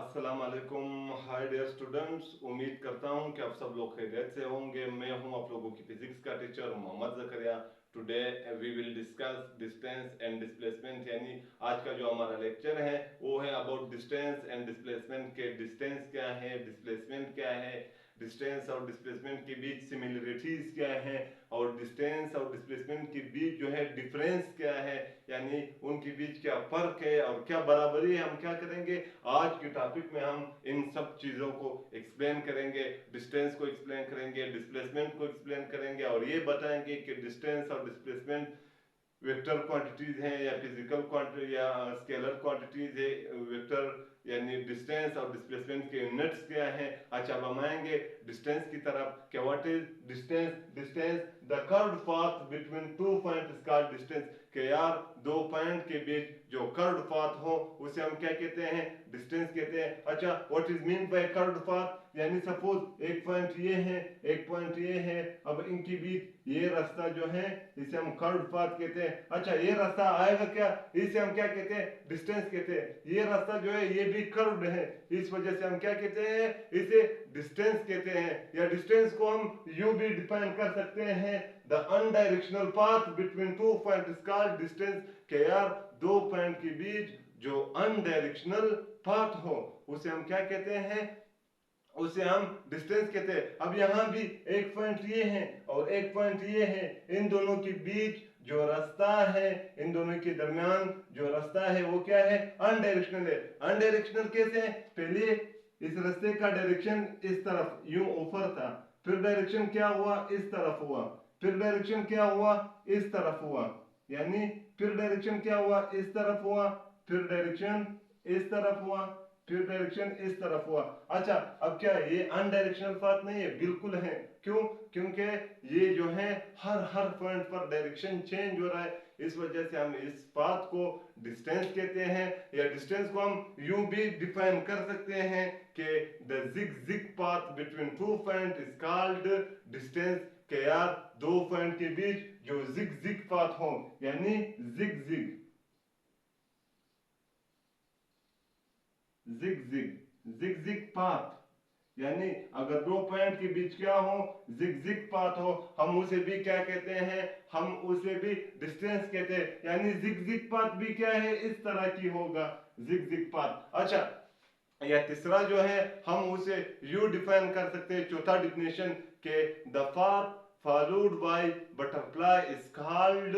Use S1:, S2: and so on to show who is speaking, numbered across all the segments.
S1: अस्सलाम वालेकुम। Hi dear students, उम्मीद करता हूं कि आप सब लोग खैरियत से होंगे। मैं हूं आप लोगों की फिजिक्स का teacher Mohammad Zakaria. Today we will discuss distance and displacement, यानी आज का जो हमारा लेक्चर है वो है अबाउट डिस्टेंस एंड डिस्प्लेसमेंट के डिस्टेंस क्या है, डिस्प्लेसमेंट क्या है, डिस्टेंस और डिस्प्लेसमेंट के बीच सिमिलरिटीज क्या है और डिस्टेंस और डिस्प्लेसमेंट के बीच जो है डिफरेंस क्या है, यानी उनके बीच क्या फर्क है और क्या बराबरी है। हम क्या करेंगे आज के टॉपिक में, हम इन सब चीजों को एक्सप्लेन करेंगे। डिस्टेंस को एक्सप्लेन करेंगे, डिस्प्लेसमेंट को एक्सप्लेन करेंगे और ये बताएंगे कि डिस्टेंस और डिस्प्लेसमेंट वेक्टर क्वांटिटीज हैं या फिजिकल क्वांटिटी या स्केलर क्वांटिटीज है। वेक्टर यानी डिस्टेंस और डिस्प्लेसमेंट के यूनिट्स क्या है। अच्छा, अब हम आएंगे डिस्टेंस की तरफ। क्या what is distance? Distance the curved path between two point is called distance. के यार दो पॉइंट के बीच जो कर्व्ड पाथ हो उसे हम क्या कहते हैं? डिस्टेंस कहते हैं। अच्छा, what is mean by curved path? यानी सपोज एक पॉइंट ये है, एक पॉइंट ये है, अब इनके बीच ये रास्ता जो है इसे हम कर्व्ड पाथ कहते हैं। अच्छा, ये रास्ता आएगा क्या, इसे हम क्या कहते हैं? डिस्टेंस कहते हैं। ये रास्ता जो है ये भी कर्व्ड है, इस वजह से हम क्या कहते हैं? इसे डिस्टेंस कहते हैं। या डिस्टेंस को हम यूं भी डिफाइन कर सकते हैं, the undirectional path between two point is called distance. के यार दो पॉइंट के बीच जो अनडायरेक्शनल पाथ हो उसे हम क्या कहते हैं? उसे हम डिस्टेंस कहते हैं। अब यहां भी एक पॉइंट ये है और एक पॉइंट ये है, इन दोनों के बीच जो रास्ता है, इन दोनों के दरमियान जो रास्ता है वो क्या है? अनडायरेक्शनल है। अनडायरेक्शनल कैसे है? पहले इस रास्ते का डायरेक्शन इस तरफ यूं ऊपर था, फिर डायरेक्शन क्या हुआ? इस तरफ हुआ, फिर डायरेक्शन क्या हुआ? इस तरफ हुआ, यानी फिर डायरेक्शन क्या हुआ? इस तरफ हुआ, फिर डायरेक्शन इस तरफ हुआ, फिर डायरेक्शन इस तरफ हुआ। अच्छा, अब क्या ये अनडायरेक्शनल पाथ नहीं है? बिल्कुल है। क्यों? क्योंकि ये जो है हर पॉइंट पर डायरेक्शन चेंज हो रहा है, इस वजह से हम इस पाथ को डिस्टेंस कहते हैं। या डिस्टेंस को हम यूं भी डिफाइन कर सकते हैं कि the zig path between two point is called distance. के यार दो पॉइंट के बीच जो जिग पाथ हो, यानी जिग जिग जिग पाथ, यानी अगर दो पॉइंट के बीच क्या हो? जिग पाथ हो, हम उसे भी क्या कहते हैं? हम उसे भी डिस्टेंस कहते हैं। यानी जिग पाथ भी क्या है? इस तरह की होगा, जिग पाथ। अच्छा, या तीसरा जो है हम उसे यू डिफाइन कर सकते हैं, चौथा डिफिनेशन के the path followed by butterfly is called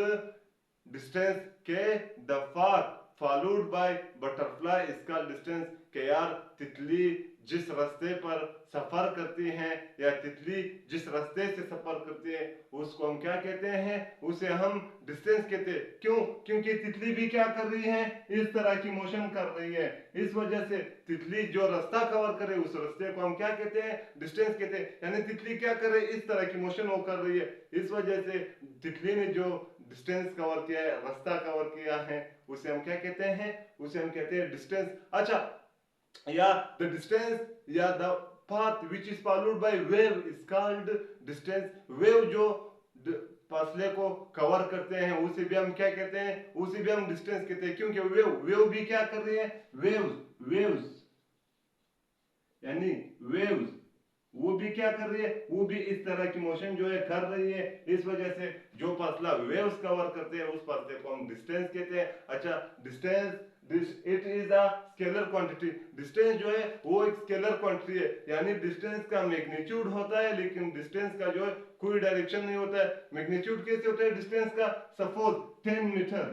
S1: distance. के the path followed by butterfly is called distance. के यार तितली जिस रास्ते पर सफर करती हैं या तितली जिस रास्ते से सफर करती है उसको हम क्या कहते हैं? उसे हम डिस्टेंस कहते हैं। क्यों? क्योंकि तितली भी क्या कर रही है? इस तरह की मोशन कर रही है, इस वजह से तितली जो रास्ता कवर करे उस रास्ते को हम क्या कहते हैं? डिस्टेंस कहते हैं। यानी तितली क्या कर रही है? इस तरह की मोशन वो कर रही है, इस वजह से तितली ने जो डिस्टेंस कवर किया है, रास्ता कवर किया है, उसे हम क्या कहते हैं? उसे हम कहते हैं डिस्टेंस। अच्छा, या द डिस्टेंस या the path which is followed by wave is called distance. Wave जो फासले को कवर करते हैं उसे भी हम क्या कहते हैं? उसे भी हम डिस्टेंस कहते हैं। क्योंकि वेव भी क्या कर रही है? वेव्स यानी वेव्स वो भी क्या कर रही है? वो भी इस तरह की मोशन जो है कर रही है, इस वजह से जो फासला वेव्स कवर करते हैं उस फासले को हम डिस्टेंस कहते हैं। अच्छा, distance it is a scalar quantity. Distance जो है वो एक स्केलर क्वांटिटी है, यानी डिस्टेंस का मैग्नीट्यूड होता है लेकिन डिस्टेंस का जो है कोई डायरेक्शन नहीं होता है। मैग्नीट्यूड कैसे होता है डिस्टेंस का? Suppose 10 metre,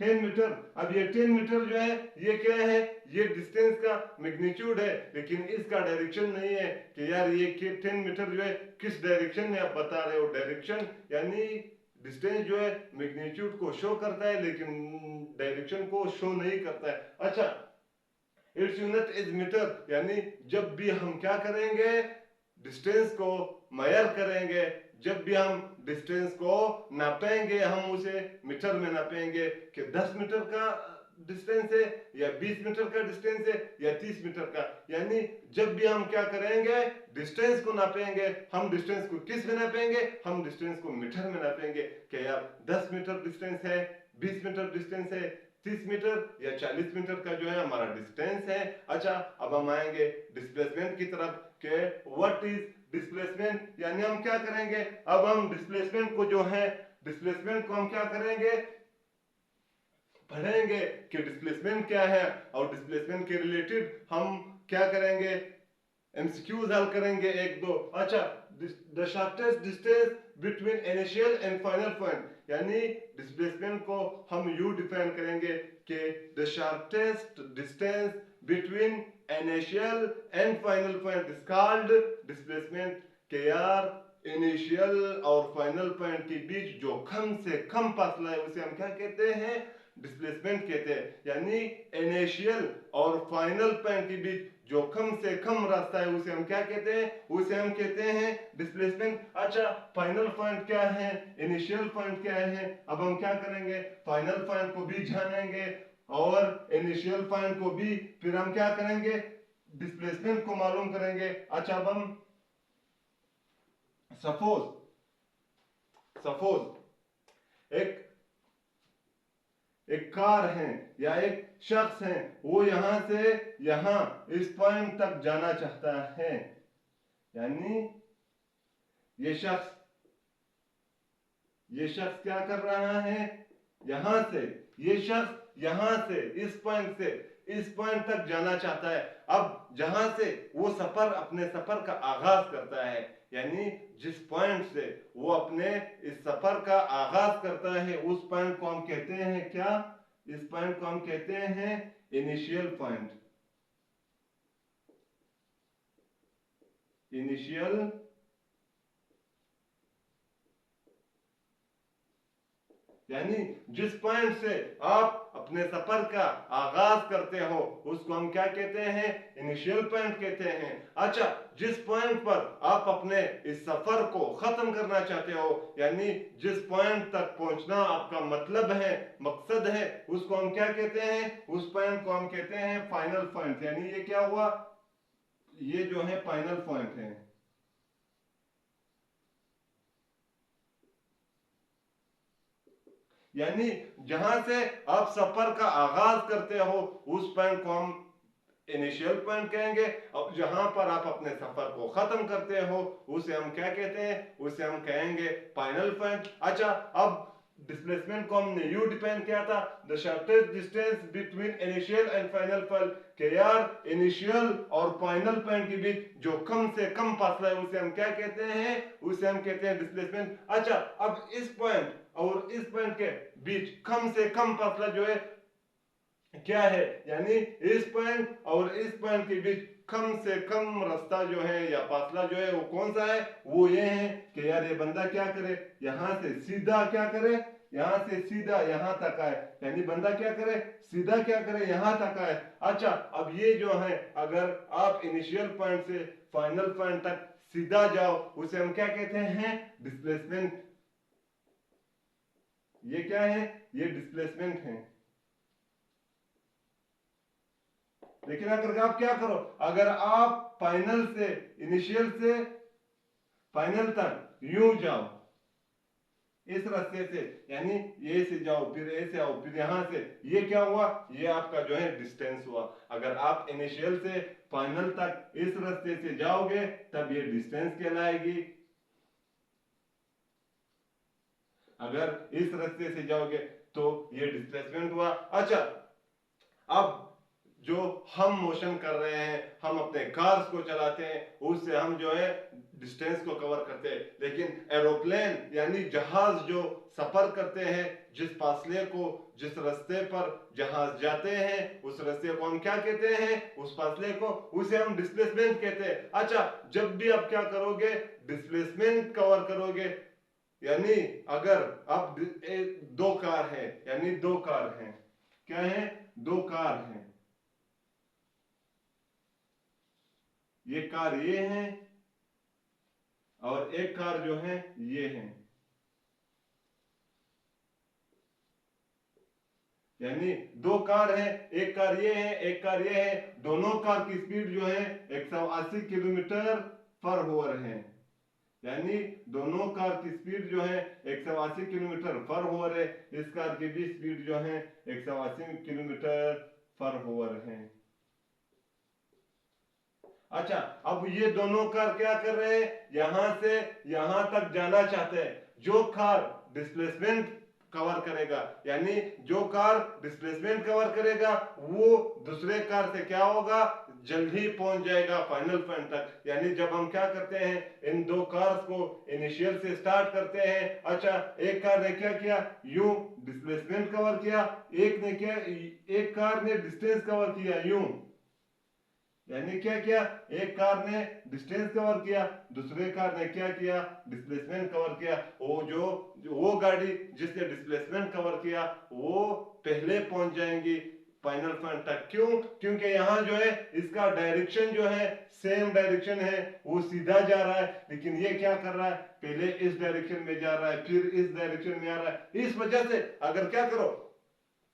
S1: 10 metre. अब ये 10 मीटर जो है ये क्या है? ये डिस्टेंस का मैग्नीट्यूड है, लेकिन इसका डायरेक्शन नहीं है कि यार ये 10 मीटर जो है किस डायरेक्शन में आप बता रहे हो। डायरेक्शन यानी डिस्टेंस जो है मैग्नीट्यूड को शो करता है लेकिन डायरेक्शन को शो नहीं करता है। अच्छा, इट्स यूनिट इज मीटर, यानी जब भी हम क्या करेंगे? डिस्टेंस को मेजर करेंगे, जब भी हम डिस्टेंस को नापेंगे हम उसे मीटर में नापेंगे कि 10 मीटर का डिस्टेंस है या 20 मीटर का डिस्टेंस है या 30 मीटर का। यानी जब भी हम क्या करेंगे? डिस्टेंस को नापेंगे, हम डिस्टेंस को किस में नापेंगे? हम डिस्टेंस को मीटर में नापेंगे कि यार 10 मीटर डिस्टेंस है, 20 मीटर डिस्टेंस है, 30 मीटर या 40 मीटर का जो है हमारा डिस्टेंस है। अच्छा, अब हम आएंगे डिस्प्लेसमेंट की तरफ के व्हाट इज डिस्प्लेसमेंट, यानी हम क्या करेंगे, अब हम डिस्प्लेसमेंट को जो है, डिस्प्लेसमेंट को हम क्या करेंगे, पढ़ेंगे कि डिस्प्लेसमेंट क्या है, और डिस्प्लेसमेंट के रिलेटेड हम क्या करेंगे, एमसीक्यूज हल करेंगे एक दो। अच्छा, the shortest distance between initial and final point, यानी डिस्प्लेसमेंट को हम यू डिफाइन करेंगे कि the shortest distance between initial and final point is called displacement. के यार इनिशियल और फाइनल पॉइंट के बीच जो कम से कम फासला है उसे हम क्या कहते हैं, डिस्प्लेसमेंट कहते हैं। यानी इनिशियल और फाइनल पॉइंट के बीच जो कम से कम रास्ता है उसे हम क्या कहते हैं, उसे हम कहते हैं डिस्प्लेसमेंट। अच्छा, फाइनल पॉइंट क्या है, इनिशियल पॉइंट क्या है, अब हम क्या करेंगे, फाइनल पॉइंट को भी जानेंगे और इनिशियल पॉइंट को भी, फिर हम क्या करेंगे, डिस्प्लेसमेंट को मालूम करेंगे। अच्छा, अब हम सपोज एक कार है या एक शख्स है, वो यहां से यहां इस पॉइंट तक जाना चाहता है, यानी ये शख्स क्या कर रहा है, यहां से, ये शख्स यहां से इस पॉइंट से इस पॉइंट तक जाना चाहता है। अब जहां से वो अपने सफर का आगाज करता है, यानी जिस पॉइंट से वो अपने इस सफर का आगाज करता है, उस पॉइंट को हम कहते हैं क्या, इस पॉइंट को हम कहते हैं इनिशियल पॉइंट। इनिशियल यानी जिस पॉइंट से आप अपने सफर का आगाज करते हो उसको हम क्या कहते हैं, इनिशियल पॉइंट कहते हैं। अच्छा, जिस पॉइंट पर आप अपने इस सफर को खत्म करना चाहते हो, यानी जिस पॉइंट तक पहुंचना आपका मतलब है, मकसद है, उसको हम क्या कहते हैं, उस पॉइंट को हम कहते हैं फाइनल पॉइंट। यानी ये क्या हुआ, ये जो है फाइनल पॉइंट है। यानी जहां से आप सफर का आगाज करते हो उस पॉइंट को हम इनिशियल पॉइंट कहेंगे, और जहां पर आप अपने सफर को खत्म करते हो उसे हम क्या कहते हैं, उसे हम कहेंगे फाइनल पॉइंट। अच्छा, अब डिस्प्लेसमेंट को हमने यू डिफाइन किया था, the shortest distance between initial and final point, के यार इनिशियल और फाइनल पॉइंट के बीच जो कम से कम फासला है उसे हम क्या कहते हैं, उसे हम कहते हैं डिस्प्लेसमेंट। अच्छा, अब इस पॉइंट और इस पॉइंट के बीच कम से कम फासला जो है क्या है, यानी इस पॉइंट और इस पॉइंट के बीच कम से कम रास्ता जो है या फासला जो है वो कौन सा है, वो ये है कि यार ये बंदा क्या करे, यहां से सीधा क्या करे, यहां से सीधा यहां तक आए, यानी बंदा क्या करे, सीधा क्या करे, यहां तक आए। अच्छा, अब ये जो है अगर आप इनिशियल पॉइंट से फाइनल पॉइंट तक सीधा जाओ उसे हम क्या कहते हैं, डिस्प्लेसमेंट। ये क्या है, ये डिस्प्लेसमेंट है। लेकिन अगर आप क्या करो, अगर आप फाइनल से, इनिशियल से फाइनल तक यूं जाओ इस रास्ते से, यानी ये से जाओ फिर ए से आओ फिर यहां से, ये क्या हुआ, ये आपका जो है डिस्टेंस हुआ। अगर आप इनिशियल से फाइनल तक इस रास्ते से जाओगे तब ये डिस्टेंस कहलाएगी, अगर इस रास्ते से जाओगे तो ये डिस्प्लेसमेंट हुआ। अच्छा, अब जो हम मोशन कर रहे हैं, हम अपने कार्स को चलाते हैं, उससे हम जो है डिस्टेंस को कवर करते हैं। लेकिन एरोप्लेन यानी जहाज जो सफर करते हैं, जिस फासले को, जिस रास्ते पर जहाज जाते हैं उस रास्ते को हम क्या कहते हैं, उस फासले को, उसे हम डिस्प्लेसमेंट कहते हैं। अच्छा, जब भी आप क्या करोगे, डिस्प्लेसमेंट कवर करोगे, यानी अगर आप दो कार है, यानी दो कार हैं, क्या है, दो कार हैं, ये कार ये है और एक कार जो है ये है, यानी दो कार है, एक कार ये है एक कार ये है, दोनों कार की स्पीड जो है 180 किलोमीटर पर आवर है। यानी दोनों कार की स्पीड जो है 180 किलोमीटर पर होवर है, इस कार की भी स्पीड जो है 180 किलोमीटर पर होवर है। अच्छा, अब ये दोनों कार क्या कर रहे हैं, यहां से यहां तक जाना चाहते हैं। जो कार डिस्प्लेसमेंट कवर करेगा, यानी जो कार डिस्प्लेसमेंट कवर करेगा वो दूसरे कार से क्या होगा, जल्दी पहुंच जाएगा फाइनल पॉइंट तक। यानी जब हम क्या करते हैं, इन दो कार्स को इनिशियल से स्टार्ट करते हैं। अच्छा, एक कार ने क्या किया, यूं डिस्प्लेसमेंट कवर किया, एक कार ने डिस्टेंस कवर किया यूं। यानी क्या किया, एक कार ने डिस्टेंस कवर किया, दूसरे कार ने क्या किया, डिस्प्लेसमेंट कवर किया। वो गाड़ी जिसने डिस्प्लेसमेंट कवर किया वो पहले पहुंच जाएंगी फाइनल पॉइंट तक। क्यों, क्योंकि यहाँ जो है इसका डायरेक्शन जो है सेम डायरेक्शन है, वो सीधा जा रहा है। लेकिन ये क्या कर रहा है, पहले इस डायरेक्शन में जा रहा है, फिर इस डायरेक्शन में आ रहा है। इस वजह से अगर क्या करो,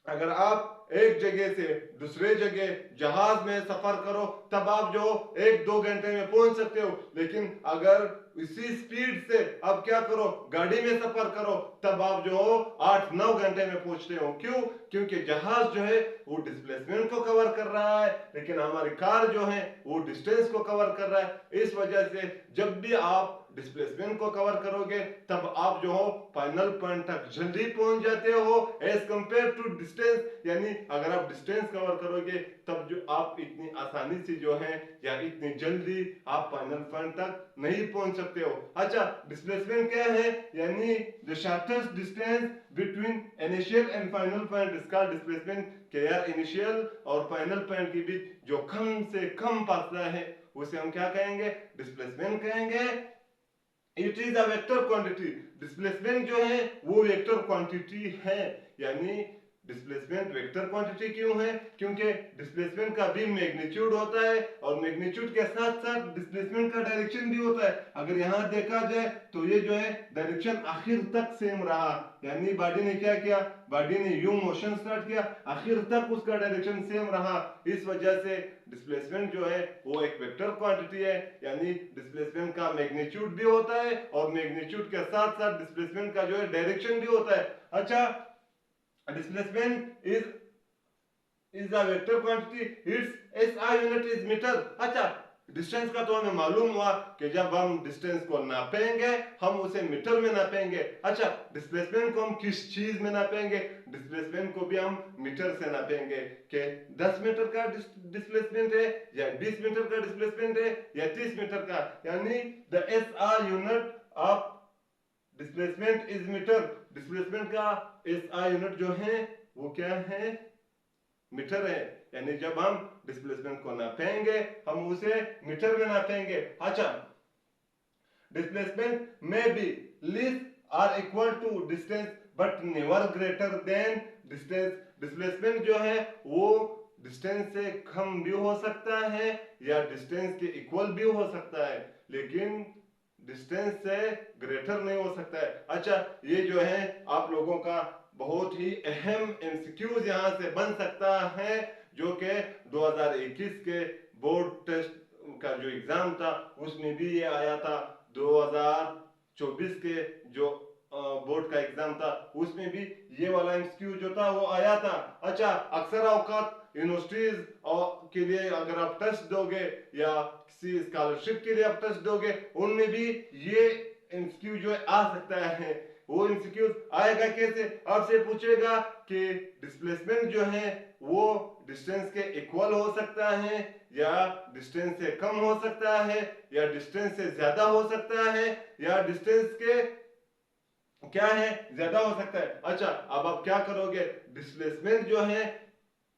S1: अगर आप एक जगह से दूसरे जगह जहाज में सफर करो तब आप जो 1-2 घंटे में पहुंच सकते हो। लेकिन अगर इसी स्पीड से अब क्या करो, गाड़ी में सफर करो, तब आप जो 8-9 घंटे में पहुंचते हो। क्यों, क्योंकि जहाज जो है वो डिस्प्लेसमेंट को कवर कर रहा है, लेकिन हमारी कार जो है वो डिस्टेंस को कवर कर रहा है। इस वजह से जब भी आप डिस्प्लेसमेंट को कवर करोगे तब आप जो हो फाइनल पॉइंट तक जल्दी पहुंच जाते हो एज कंपेयर टू डिस्टेंस। यानी अगर आप डिस्टेंस कवर करोगे तब जो आप इतनी आसानी से जो है या इतनी जल्दी आप फाइनल पॉइंट तक नहीं पहुंच सकते हो। अच्छा, डिस्प्लेसमेंट क्या है, यानी the shortest distance between initial and final point, इसका डिस्प्लेसमेंट के यार इनिशियल और फाइनल पॉइंट के बीच जो कम से कम फासला है उसे हम क्या कहेंगे, डिस्प्लेसमेंट कहेंगे। It is a vector quantity. Displacement जो है वो वेक्टर क्वांटिटी है। यानी डिस्प्लेसमेंट वेक्टर क्वांटिटी क्यों है, क्योंकि डिस्प्लेसमेंट का भी मैग्नीट्यूड होता है और मैग्नीट्यूड के साथ साथ डिस्प्लेसमेंट का डायरेक्शन भी होता है। अगर यहां देखा जाए तो ये जो है डायरेक्शन आखिर तक सेम रहा, यानी बॉडी ने क्या किया, बॉडी ने यू मोशन स्टार्ट किया, आखिर तक उसका डायरेक्शन सेम रहा। इस वजह से डिस्प्लेसमेंट जो है वो एक वेक्टर क्वांटिटी है। यानी डिस्प्लेसमेंट का मैग्नीट्यूड भी होता है और मैग्नीट्यूड के साथ साथ डिस्प्लेसमेंट का जो है डायरेक्शन भी होता है। अच्छा, displacement is a vector quantity, its SI unit is meter। अच्छा, डिस्टेंस का तो हमें मालूम हुआ कि जब हम डिस्टेंस को नापेंगे हम उसे मीटर में नापेंगे। अच्छा, डिस्प्लेसमेंट को हम किस चीज में नापेंगे, डिस्प्लेसमेंट को भी हम मीटर से नापेंगे कि 10 मीटर का डिस्प्लेसमेंट है या 20 मीटर का डिस्प्लेसमेंट है या 30 मीटर का। यानी the SI unit of displacement is metre. Displacement का SI यूनिट जो है वो क्या है, मीटर है। यानी जब हम डिस्प्लेसमेंट को नापेंगे हम उसे मीटर में नापेंगे। अच्छा, डिस्प्लेसमेंट में be less or equal to distance but never greater than distance. Displacement जो है वो डिस्टेंस से कम भी हो सकता है या डिस्टेंस के इक्वल भी हो सकता है, लेकिन डिस्टेंस से ग्रेटर नहीं हो सकता है। अच्छा, ये जो है आप लोगों का बहुत ही अहम एमसीक्यूज यहां से बन सकता है, जो कि 2021 के बोर्ड टेस्ट का जो एग्जाम था उसमें भी ये आया था। 2024 के जो बोर्ड का एग्जाम था उसमें भी ये वाला एमसीक्यू जो था वो आया था। अच्छा, अक्सर औकात यूनिवर्सिटीज के लिए अगर आप टेस्ट दोगे या किसी स्कॉलरशिप के लिए आप टेस्ट दोगे उनमें भी ये एमसीक्यू जो है आ सकता है। वो एमसीक्यू आएगा कैसे, आपसे पूछेगा कि डिस्प्लेसमेंट जो है वो डिस्टेंस के इक्वल हो सकता है या डिस्टेंस से कम हो सकता है या डिस्टेंस से ज्यादा हो सकता है या डिस्टेंस के क्या है, ज्यादा हो सकता है। अच्छा, अब आप क्या करोगे, डिस्प्लेसमेंट जो है,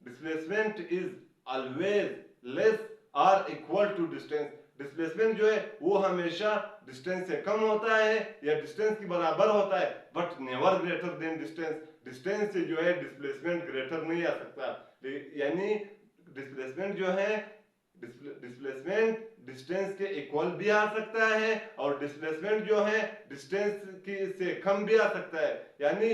S1: displacement is always less or equal to distance. Displacement जो है वो हमेशा डिस्टेंस से कम होता है या डिस्टेंस के बराबर होता है, but never greater than distance. Distance से जो है डिस्प्लेसमेंट ग्रेटर नहीं आ सकता। यानी डिस्प्लेसमेंट जो है, डिस्प्लेसमेंट डिस्टेंस के इक्वल भी आ सकता है और डिस्प्लेसमेंट जो है डिस्टेंस की से कम भी आ सकता है। यानी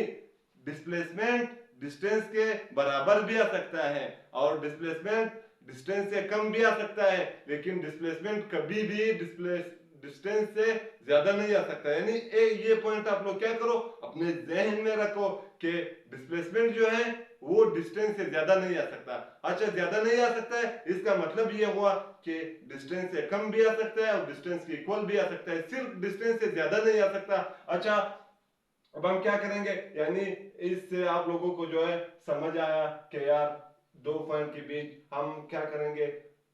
S1: डिस्प्लेसमेंट डिस्टेंस के बराबर भी आ सकता है और डिस्प्लेसमेंट डिस्टेंस से कम भी आ सकता है, लेकिन डिस्प्लेसमेंट कभी भी डिस्टेंस से ज्यादा नहीं आ सकता। यानी ये पॉइंट आप लोग क्या करो, अपने जहन में रखो कि डिस्प्लेसमेंट जो है वो डिस्टेंस से ज्यादा नहीं आ सकता। अच्छा, ज्यादा नहीं आ सकता है, इसका मतलब ये हुआ कि डिस्टेंस से कम भी आ सकता है और डिस्टेंस के इक्वल भी आ सकता है, सिर्फ डिस्टेंस से ज्यादा नहीं आ सकता। अच्छा, अब हम क्या करेंगे, यानी इससे आप लोगों को जो है समझ आया कि यार दो पॉइंट के बीच हम क्या करेंगे,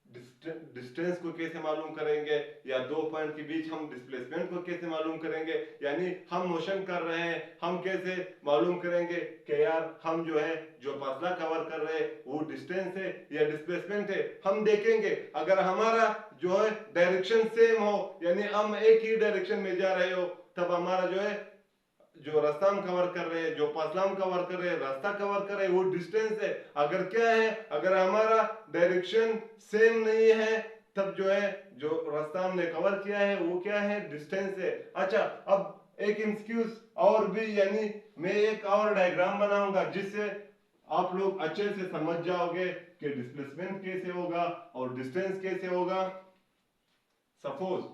S1: डिस्टेंस को कैसे मालूम करेंगे, या दो पॉइंट के बीच हम डिस्प्लेसमेंट को कैसे मालूम करेंगे। यानी हम मोशन कर रहे हैं, हम कैसे मालूम करेंगे कि यार हम जो है जो फासला कवर कर रहे हैं वो डिस्टेंस है या डिस्प्लेसमेंट है। हम देखेंगे अगर हमारा जो है डायरेक्शन सेम हो, यानी हम एक ही डायरेक्शन में जा रहे हो, तब हमारा जो है जो रास्ता हम कवर कर रहे हैं, जो फासला हम कवर कर रहे हैं, रास्ता कवर कर रहे हैं, वो डिस्टेंस है। अगर क्या है, अगर हमारा डायरेक्शन सेम नहीं है, तब जो है जो रास्ता हमने कवर किया है वो क्या है, डिस्टेंस है। अच्छा, अब एक एक्सक्यूज और भी, यानी मैं एक और डायग्राम बनाऊंगा जिससे आप लोग अच्छे से समझ जाओगे कि डिस्प्लेसमेंट कैसे होगा और डिस्टेंस कैसे होगा। सपोज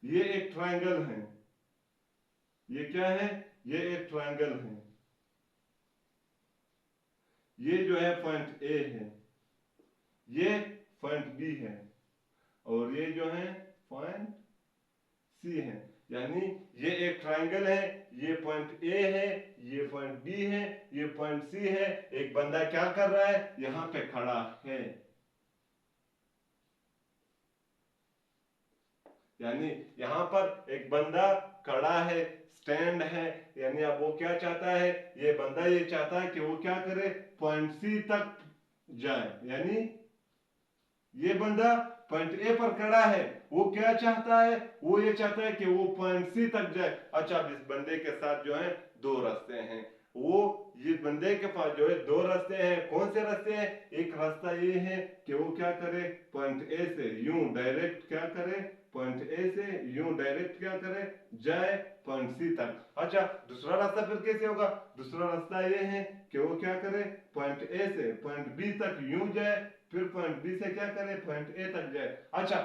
S1: ये एक ट्रायंगल है, ये क्या है, ये एक ट्रायंगल है, ये जो है पॉइंट ए है, ये पॉइंट बी है, और ये जो है पॉइंट सी है। यानी ये एक ट्रायंगल है, ये पॉइंट ए है, ये पॉइंट बी है, ये पॉइंट सी है। एक बंदा क्या कर रहा है, यहां पे खड़ा है, यानी यहां पर एक बंदा खड़ा है, स्टैंड है। यानी अब वो क्या चाहता है, ये बंदा ये चाहता है कि वो क्या करे, पॉइंट सी तक जाए। यानी ये बंदा पॉइंट ए पर खड़ा है, वो क्या चाहता है, वो ये चाहता है कि वो पॉइंट सी तक जाए। अच्छा, अब इस बंदे के साथ जो है दो रास्ते हैं, वो ये बंदे के पास जो है दो रास्ते हैं। कौन से रास्ते हैं, एक रास्ता ये है कि वो क्या करे, पॉइंट ए से यूं डायरेक्ट क्या करे, पॉइंट ए से यूं डायरेक्ट क्या करे, जाए पॉइंट सी तक। अच्छा, दूसरा रास्ता फिर कैसे होगा, दूसरा रास्ता ये है कि वो क्या करे, पॉइंट ए से पॉइंट बी तक यूं जाए, फिर पॉइंट बी से क्या करे, पॉइंट ए तक जाए। अच्छा,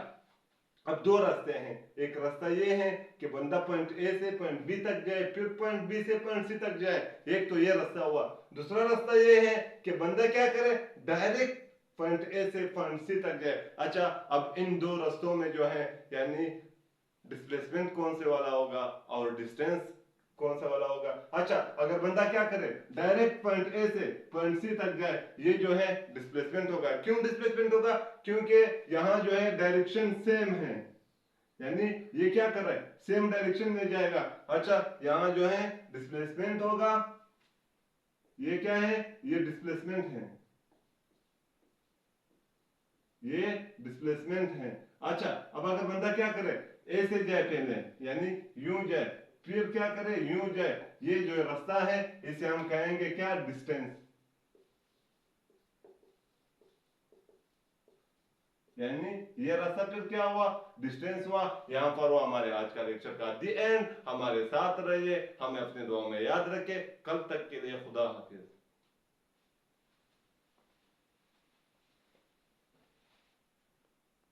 S1: अब दो रास्ते हैं, एक रास्ता ये है कि बंदा पॉइंट ए से पॉइंट बी तक जाए, फिर पॉइंट बी से पॉइंट सी तक जाए, एक तो ये रास्ता हुआ। दूसरा रास्ता ये है कि बंदा क्या करे, डायरेक्ट पॉइंट ए से पॉइंट सी तक जाए। अच्छा, अब इन दो रास्तों में जो है, यानी डिस्प्लेसमेंट कौन से वाला होगा और डिस्टेंस कौन सा वाला होगा। अच्छा, अगर बंदा क्या करे, डायरेक्ट पॉइंट ए से पॉइंट सी तक जाए, ये जो है डिस्प्लेसमेंट होगा। क्यों डिस्प्लेसमेंट होगा, क्योंकि यहां जो है डायरेक्शन सेम है, यानी ये क्या कर रहा है, सेम डायरेक्शन में जाएगा। अच्छा, यहां जो है डिस्प्लेसमेंट होगा, ये क्या है, ये डिस्प्लेसमेंट है, ये डिस्प्लेसमेंट है। अच्छा, अब अगर बंदा क्या करे, ए से जाए पहले, यानी यूं जाए, फिर क्या करे, यूं जाए, ये जो रास्ता है इसे हम कहेंगे क्या, डिस्टेंस। यानी ये रास्ता फिर क्या हुआ, डिस्टेंस हुआ। यहां पर हुआ हमारे आज का लेक्चर का दी एंड। हमारे साथ रहिए, हमें अपने दुआ में याद रखें। कल तक के लिए खुदा हाफिज।